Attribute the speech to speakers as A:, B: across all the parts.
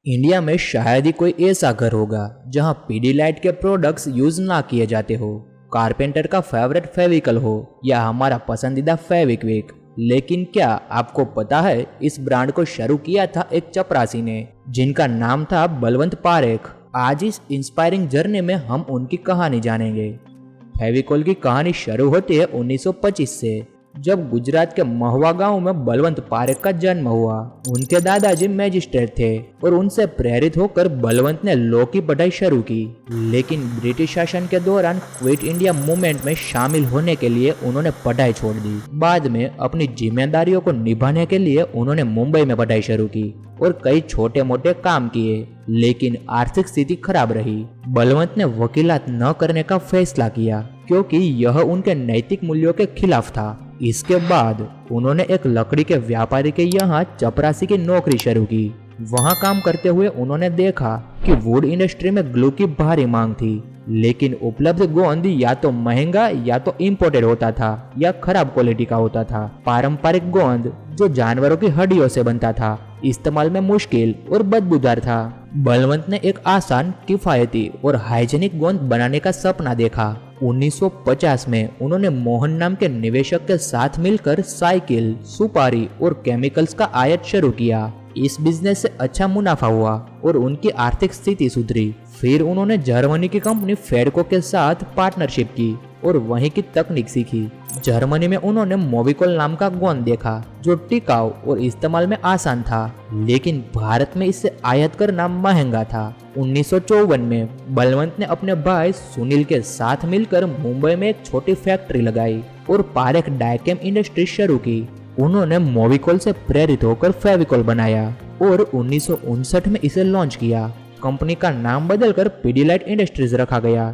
A: India में शायद ही कोई ऐसा घर होगा जहां पीडीलाइट के प्रोडक्ट्स यूज ना किए जाते हो। कारपेंटर का फेवरेट फेविकल हो या हमारा पसंदीदा फेविक्विक। लेकिन क्या आपको पता है, इस ब्रांड को शुरू किया था एक चपरासी ने जिनका नाम था बलवंत पारेख। आज इस इंस्पायरिंग जर्नी में हम उनकी कहानी जानेंगे। फेविकोल की कहानी शुरू होती है 1925 से, जब गुजरात के महुआ गांव में बलवंत पारेख का जन्म हुआ। उनके दादाजी मैजिस्ट्रेट थे और उनसे प्रेरित होकर बलवंत ने लॉ की पढ़ाई शुरू की। लेकिन ब्रिटिश शासन के दौरान क्विट इंडिया मूवमेंट में शामिल होने के लिए उन्होंने पढ़ाई छोड़ दी। बाद में अपनी जिम्मेदारियों को निभाने के लिए उन्होंने मुंबई में पढ़ाई शुरू की और कई छोटे मोटे काम किए, लेकिन आर्थिक स्थिति खराब रही। बलवंत ने वकीलात न करने का फैसला किया क्योंकि यह उनके नैतिक मूल्यों के खिलाफ था। इसके बाद उन्होंने एक लकड़ी के व्यापारी के यहाँ चपरासी की नौकरी शुरू की। वहाँ काम करते हुए उन्होंने देखा कि वुड इंडस्ट्री में ग्लू की भारी मांग थी, लेकिन उपलब्ध गोंद या तो महंगा या तो इम्पोर्टेड होता था या खराब क्वालिटी का होता था। पारंपरिक गोंद जो जानवरों की हड्डियों से बनता था, इस्तेमाल में मुश्किल और बदबूदार था। बलवंत ने एक आसान, किफायती और हाइजेनिक गोंद बनाने का सपना देखा। 1950 में उन्होंने मोहन नाम के निवेशक के साथ मिलकर साइकिल, सुपारी और केमिकल्स का आयात शुरू किया। इस बिजनेस से अच्छा मुनाफा हुआ और उनकी आर्थिक स्थिति सुधरी। फिर उन्होंने जर्मनी की कंपनी फेडको के साथ पार्टनरशिप की और वहीं की तकनीक सीखी। जर्मनी में उन्होंने मोविकोल नाम का गोंद देखा जो टिकाऊ और इस्तेमाल में आसान था, लेकिन भारत में इसे आयात करना महंगा था। 1954 में बलवंत ने अपने भाई सुनील के साथ मिलकर मुंबई में एक छोटी फैक्ट्री लगाई और पारेख डाइकेम इंडस्ट्री शुरू की। उन्होंने मोविकोल से प्रेरित होकर फेविकोल बनाया और 1959 में इसे लॉन्च किया। कंपनी का नाम बदलकर पीडीलाइट इंडस्ट्रीज रखा गया।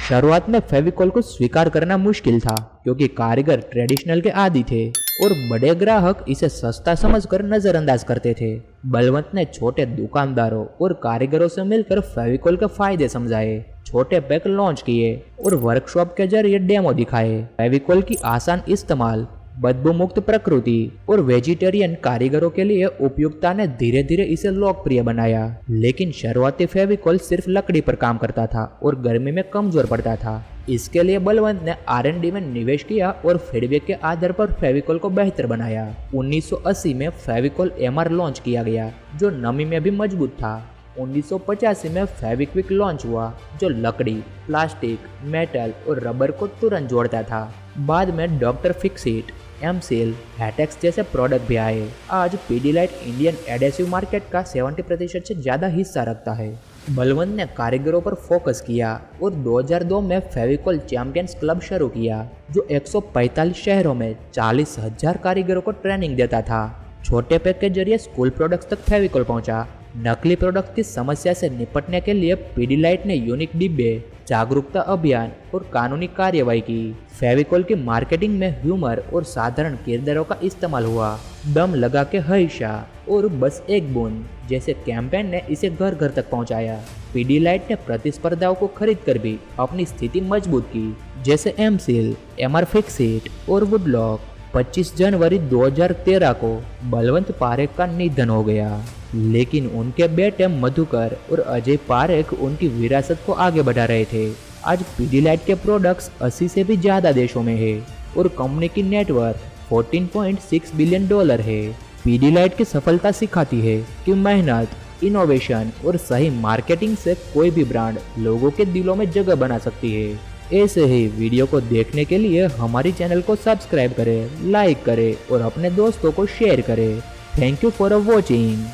A: शुरुआत में फेविकोल को स्वीकार करना मुश्किल था क्योंकि कारीगर ट्रेडिशनल के आदी थे और बड़े ग्राहक इसे सस्ता समझकर नजरअंदाज करते थे। बलवंत ने छोटे दुकानदारों और कारीगरों से मिलकर फेविकोल के फायदे समझाए, छोटे पैक लॉन्च किए और वर्कशॉप के जरिए डेमो दिखाए। फेविकोल की आसान इस्तेमाल, बदबू मुक्त प्रकृति और वेजिटेरियन कारीगरों के लिए उपयुक्तता ने धीरे धीरे इसे लोकप्रिय बनाया। लेकिन शुरुआती फेविकोल सिर्फ लकड़ी पर काम करता था और गर्मी में कमजोर पड़ता था। इसके लिए बलवंत ने R&D में निवेश किया और फीडबैक के आधार पर फेविकोल को बेहतर बनाया। 1980 में फेविकोल MR लॉन्च किया गया जो नमी में भी मजबूत था। 1985 में फेविक्विक लॉन्च हुआ जो लकड़ी, प्लास्टिक, मेटल और रबर को तुरंत जोड़ता था। बाद में डॉक्टर फिक्सिट, एमसील, हैटेक्स जैसे प्रोडक्ट भी आए। आज पीडीलाइट इंडियन एडेसिव मार्केट का 70% से ज़्यादा हिस्सा रखता है। बलवंत ने कारीगरों पर फोकस किया और 2002 में फेविकोल चैंपियंस क्लब शुरू किया जो 145 शहरों में 40,000 कारीगरों को ट्रेनिंग देता था। छोटे पैक के जरिए स्कूल प्रोडक्ट्स तक फेविकोल पहुंचा। नकली प्रोडक्ट की समस्या से निपटने के लिए पीडीलाइट ने यूनिक डिब्बे, जागरूकता अभियान और कानूनी कार्यवाही की। फेविकोल की मार्केटिंग में ह्यूमर और साधारण किरदारों का इस्तेमाल हुआ। दम लगा के हईशा और बस एक बूंद जैसे कैंपेन ने इसे घर घर तक पहुंचाया। पीडीलाइट ने प्रतिस्पर्धाओं को खरीद कर भी अपनी स्थिति मजबूत की, जैसे एमसील, MR फिक्सिट और वुडलॉक। 25 जनवरी 2013 को बलवंत पारेख का निधन हो गया, लेकिन उनके बेटे मधुकर और अजय पारेख उनकी विरासत को आगे बढ़ा रहे थे। आज पीडीलाइट के प्रोडक्ट्स 80 से भी ज़्यादा देशों में है और कंपनी की नेटवर्थ $14.6 बिलियन है। पीडीलाइट की सफलता सिखाती है कि मेहनत, इनोवेशन और सही मार्केटिंग से कोई भी ब्रांड लोगों के दिलों में जगह बना सकती है। ऐसे ही वीडियो को देखने के लिए हमारी चैनल को सब्सक्राइब करें, लाइक करें और अपने दोस्तों को शेयर करें। Thank you for watching.